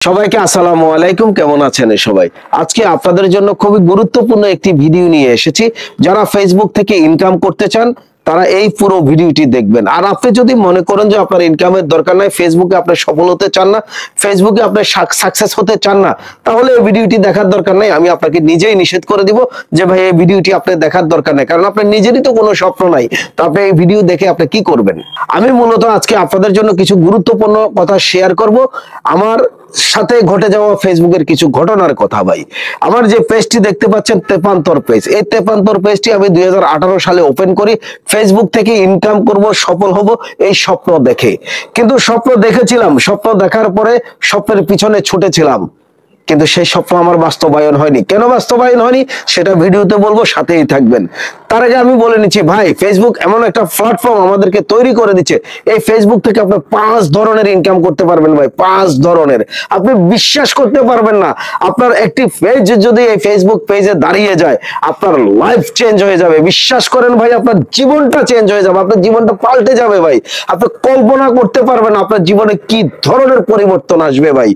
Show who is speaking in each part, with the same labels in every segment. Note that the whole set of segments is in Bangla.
Speaker 1: সবাইকে আসসালামু আলাইকুম। কেমন আছেন সবাই? আজকে আপনাদের জন্য খুবই গুরুত্বপূর্ণ একটি ভিডিও নিয়ে এসেছি। যারা ফেসবুক থেকে ইনকাম করতে চান তারা এই পুরো ভিডিওটি দেখবেন। আর আপনি যদি মনে করেন যে আপনার ইনকামের দরকার নাই, ফেসবুকে আপনি সফল হতে চান না, ফেসবুকে আপনি সাকসেস হতে চান না, তাহলে এই ভিডিওটি দেখার দরকার নাই। আমি আপনাকে নিজেই নিষেধ করে দিব যে ভাই এই ভিডিওটি আপনি দেখার দরকার নাই, কারণ আপনার নিজেরই তো কোনো স্বপ্ন নাই। তো আপনি এই ভিডিও দেখে আপনি কি করবেন? আমি মূলত আজকে আপনাদের জন্য কিছু গুরুত্বপূর্ণ কথা শেয়ার করব। আমার সাথে ঘটে যাওয়া ফেসবুকের কিছু ঘটনার কথা ভাই। আমার যে পেজটি দেখতে পাচ্ছেন তেপান্তর পেজ, এই তেপান্তর পেজটি আমি 2018 সালে ওপেন করি। ফেসবুক থেকে ইনকাম করব, সফল হব এই স্বপ্ন দেখে। কিন্তু স্বপ্ন দেখেছিলাম, স্বপ্ন দেখার পরে স্বপ্নের পিছনে ছুটেছিলাম, কিন্তু সেই স্বপ্ন আমার বাস্তবায়ন হয়নি। কেন বাস্তবায়ন হয়নি সেটা ভিডিওতে বলবো, সাথেই থাকবেন। তার আগে আমি বলে নিচ্ছি ভাই, ফেসবুক এমন একটা প্ল্যাটফর্ম আমাদেরকে তৈরি করে দিচ্ছে, এই ফেসবুক থেকে আপনি 5 ধরনের ইনকাম করতে পারবেন ভাই, 5 ধরনের। আপনি বিশ্বাস করতে পারবেন না, আপনার একটি পেজ যদি এই ফেসবুক পেজে দাঁড়িয়ে যায়, আপনার লাইফ চেঞ্জ হয়ে যাবে। বিশ্বাস করেন ভাই, আপনার জীবনটা চেঞ্জ হয়ে যাবে, আপনার জীবনটা পাল্টে যাবে ভাই। আপনি কল্পনা করতে পারবেন আপনার জীবনে কি ধরনের পরিবর্তন আসবে ভাই।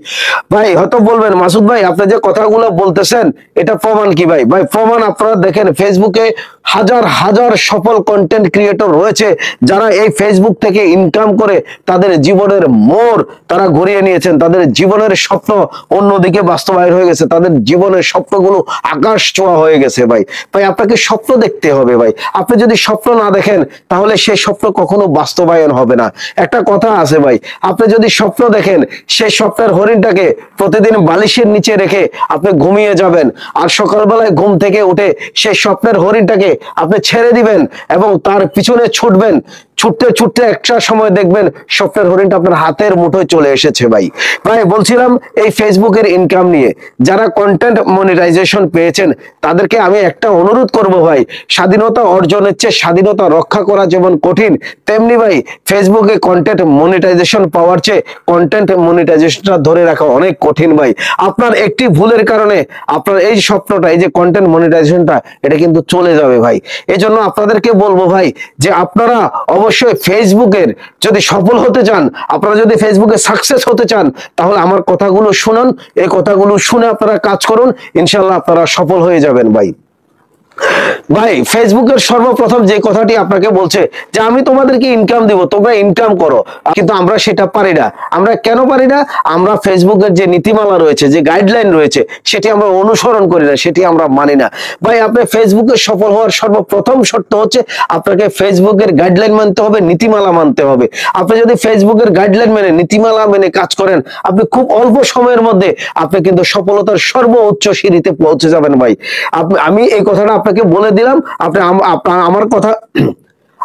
Speaker 1: ভাই হয়তো বলবেন মাসুদ ভাই আপনি যে কথাগুলো বলতেছেন এটা প্রমাণ কি? ভাই ভাই প্রমাণ আপনারা দেখেন, ফেসবুকে হাজার হাজার সফল কন্টেন্ট ক্রিয়েটর রয়েছে যারা এই ফেসবুক থেকে ইনকাম করে তাদের জীবনের মোড় তারা ঘুরিয়ে নিয়েছেন, তাদের জীবনের স্বপ্ন অন্যদিকে বাস্তবায়ন হয়ে গেছে, তাদের জীবনের স্বপ্নগুলো আকাশ ছোঁয়া হয়ে গেছে ভাই। ভাই আপনাকে স্বপ্ন দেখতে হবে ভাই। আপনি যদি স্বপ্ন না দেখেন তাহলে সেই স্বপ্ন কখনো বাস্তবায়ন হবে না। একটা কথা আছে ভাই, আপনি যদি স্বপ্ন দেখেন, সেই স্বপ্নের হরিণটাকে প্রতিদিন বালিশের নিচে রেখে আপনি ঘুমিয়ে যাবেন, আর সকালবেলায় ঘুম থেকে উঠে সেই স্বপ্নের হরিণটাকে আপনি ছেড়ে দিবেন এবং তার পিছনে ছুটবেন। ছুটতে ছুটতে একটা সময় দেখবেন স্বপ্নের হরিণটা আপনার হাতের মুঠোয় চলে এসেছে ভাই। ভাই বলছিলাম এই ফেসবুকের ইনকাম নিয়ে, যারা কন্টেন্ট মনিটাইজেশন পেয়েছেন তাদেরকে আমি একটা অনুরোধ করব ভাই, স্বাধীনতা অর্জনের চেয়ে স্বাধীনতা রক্ষা করা যেমন কঠিন, তেমনি ভাই ফেসবুকে কন্টেন্ট মনিটাইজেশন পাওয়ার চেয়ে কন্টেন্ট মনিটাইজেশনটা ধরে রাখা অনেক কঠিন ভাই। আপনার একটি ভুলের কারণে আপনার এই স্বপ্নটা, এই যে কন্টেন্ট মনিটাইজেশনটা, এটা কিন্তু চলে যাবে ভাই। এই জন্য আপনাদেরকে বলবো ভাই যে আপনারা অবশ্যই ফেসবুকের যদি সফল হতে চান, আপনারা যদি ফেসবুকে সাকসেস হতে চান, তাহলে আমার কথাগুলো শুনুন। এই কথাগুলো শুনে আপনারা কাজ করুন, ইনশাল্লাহ আপনারা সফল হয়ে যাবেন ভাই। ভাই ফেসবুকের সর্বপ্রথম যে কথাটি আপনাকে বলছে যে আমি তোমাদেরকে ইনকাম দিব, তোমরা ইনকাম করো, কিন্তু আমরা সেটা পারি না। আমরা কেন পারি না? আমরা ফেসবুকের যে নীতিমালা রয়েছে, যে গাইডলাইন রয়েছে, সেটি আমরা অনুসরণ করি না, সেটি আমরা মানি না ভাই। আপনি ফেসবুকে সফল হওয়ার সর্বপ্রথম শর্ত হচ্ছে আপনাকে ফেসবুকের গাইডলাইন মানতে হবে, নীতিমালা মানতে হবে। আপনি যদি ফেসবুকের গাইডলাইন মেনে, নীতিমালা মেনে কাজ করেন, আপনি খুব অল্প সময়ের মধ্যে আপনি কিন্তু সফলতার সর্বোচ্চ সিঁড়িতে পৌঁছে যাবেন ভাই। আমি এই কথাটা আপনাকে বলে দিলাম। আপনি আমার কথা,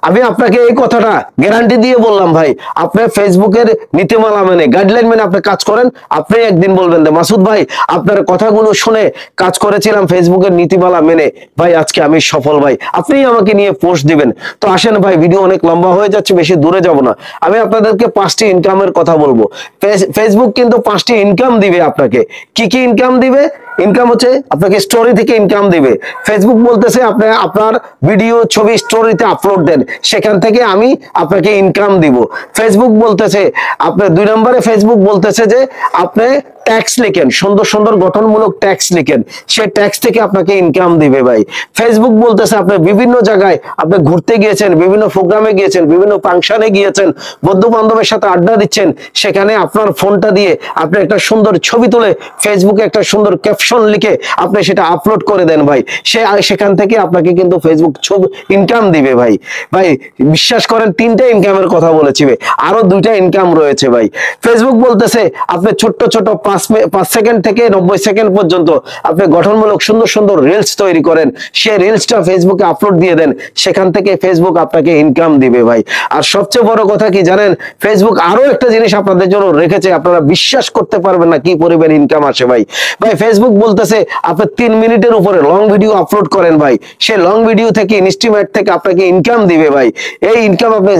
Speaker 1: আমি আপনাকে এই কথাটা গ্যারান্টি দিয়ে বললাম ভাই, আপনি ফেসবুকের নীতিমালা মেনে, গাইডলাইন মেনে আপনি কাজ করেন, আপনি একদিন বলবেন যে মাসুদ ভাই আপনার কথাগুলো শুনে কাজ করেছিলাম ফেসবুকের নীতিমালা মেনে, ভাই আজকে আমি সফল ভাই। আপনিই আমাকে নিয়ে পোস্ট দিবেন। তো আসেন ভাই, ভিডিও অনেক লম্বা হয়ে যাচ্ছে, বেশি দূরে যাব না। আমি আপনাদেরকে 5টি ইনকামের কথা বলবো। ফেসবুক কিন্তু 5টি ইনকাম দিবে আপনাকে। কি কি ইনকাম দিবে? ইনকাম হচ্ছে আপনাকে স্টোরি থেকে ইনকাম দিবে। ফেসবুক বলতেছে আপনি আপনার ভিডিও, ছবি স্টোরিতে আপলোড দেন, সেখান থেকে আমি আপনাকে ইনকাম দিব। ফেসবুক বলতেছে আপনি 2 নম্বরে, ফেসবুক বলতেছে যে আপনি ট্যাক্স লিখেন, সুন্দর সুন্দর গঠনমূলক ট্যাক্স লিখেন, সেই ট্যাক্স থেকে আপনাকে ইনকাম দিবে ভাই। ফেসবুক বলতেছে আপনি বিভিন্ন জায়গায় আপনি ঘুরতে গিয়েছেন, বিভিন্ন প্রোগ্রামে গিয়েছেন, বিভিন্ন ফাংশনে গিয়েছেন, বন্ধু বান্ধবের সাথে আড্ডা দিচ্ছেন, সেখানে আপনার ফোনটা দিয়ে আপনি একটা সুন্দর ছবি তুলে ফেসবুকে একটা সুন্দর ক্যাপশন লিখে আপনি সেটা আপলোড করে দেন ভাই। সেখান থেকে আপনাকে কিন্তু ফেসবুক ইনকাম দিবে ভাই। ভাই বিশ্বাস করেন 3টা ইনকামের কথা বলেছি ভাই, আরো 2টা ইনকাম রয়েছে ভাই। ফেসবুক বলতেছে আপনি ছোট্ট ছোট 5 সেকেন্ড থেকে 90 সেকেন্ড পর্যন্ত আপনি গঠনমূলক সুন্দর সুন্দর রিলস তৈরি করেন, সেই রিলসটা ফেসবুকে আপলোড দিয়ে দেন, সেখান থেকে ফেসবুক আপনাকে ইনকাম দিবে ভাই। আর সবচেয়ে বড় কথা কি জানেন? ফেসবুক আরো একটা জিনিস আপনাদের জন্য রেখেছে, আপনারা বিশ্বাস করতে পারবেন না কি পরিমাণ ইনকাম আসে ভাই। ভাই ফেসবুক বলতেছে আপনি 3 মিনিটের উপরে লং ভিডিও আপলোড করেন ভাই, সেই লং ভিডিও থেকে ইনস্টিমেট থেকে আপনাকে ইনকাম দিবে ভাই। এই ইনকাম আপনি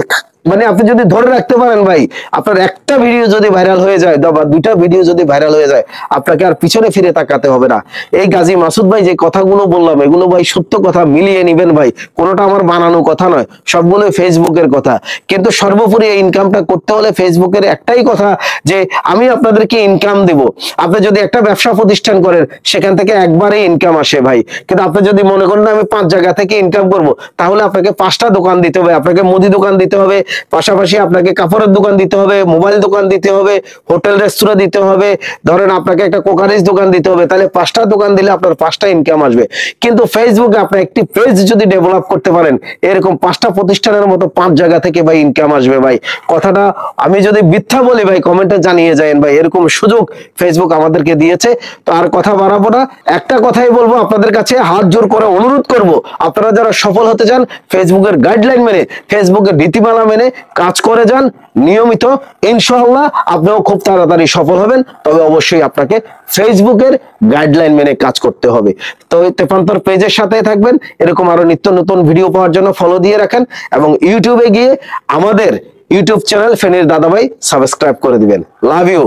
Speaker 1: মানে আপনি যদি ধরে রাখতে পারেন ভাই, আপনার একটা ভিডিও যদি ভাইরাল হয়ে যায় বা দুইটা ভিডিও যদি ভাইরাল হয়ে যায়, আপনাকে আর পিছনে ফিরে তাকাতে হবে না। এই গাজী মাসুদ ভাই যে কথাগুলো বললাম, এগুলো ভাই সত্য কথা, মিলিয়ে নিবেন ভাই, কোনোটা আমার বানানো কথা নয়, সবগুলো ফেসবুকের কথা। কিন্তু সর্বোপরি এই ইনকামটা করতে হলে ফেসবুকের একটাই কথা, যে আমি আপনাদেরকে ইনকাম দেব। আপনি যদি একটা ব্যবসা প্রতিষ্ঠান করেন, সেখান থেকে একবারে ইনকাম আসে ভাই। কিন্তু আপনি যদি মনে করেন আমি 5 জায়গা থেকে ইনকাম করব, তাহলে আপনাকে 5টা দোকান দিতে হবে, আপনাকে মুদি দোকান দিতে হবে, পাশাপাশি আপনাকে কাপড়ের দোকান দিতে হবে, মোবাইল দোকান দিতে হবে, হোটেল রেস্তোরাঁ দিতে হবে, ধরেন আপনাকে একটা কোকারিজ দোকান দিতে হবে। তাহলে 5টা দোকান দিলে আপনার 5টা ইনকাম আসবে। কিন্তু ফেসবুকে আপনি একটি পেজ যদি ডেভেলপ করতে পারেন, এরকম 5টা প্রতিষ্ঠানের মতো 5 জায়গা থেকে ভাই ইনকাম আসবে ভাই। কথাটা আমি যদি মিথ্যা বলি ভাই, কমেন্টে জানিয়ে যায়েন ভাই, এরকম সুযোগ ফেসবুক আমাদেরকে দিয়েছে। তো আর কথা বাড়াবো না, একটা কথাই বলবো আপনাদের কাছে, হাত জোর করে অনুরোধ করব, আপনারা যারা সফল হতে চান, ফেসবুকের গাইডলাইন মেনে, ফেসবুকের নীতিমালা মেনে কাজ করে যান নিয়মিত, ইনশাআল্লাহ আপনিও খুব তাড়াতাড়ি সফল হবেন। তবে অবশ্যই আপনাকে ফেসবুকের গাইডলাইন মেনে কাজ করতে হবে। তো তেপান্তর পেজের সাথে থাকবেন, এরকম আরো নিত্য নতুন ভিডিও পাওয়ার জন্য ফলো দিয়ে রাখেন, এবং ইউটিউবে গিয়ে আমাদের ইউটিউব চ্যানেল ফেনীর দাদাভাই সাবস্ক্রাইব করে দিবেন। Love you.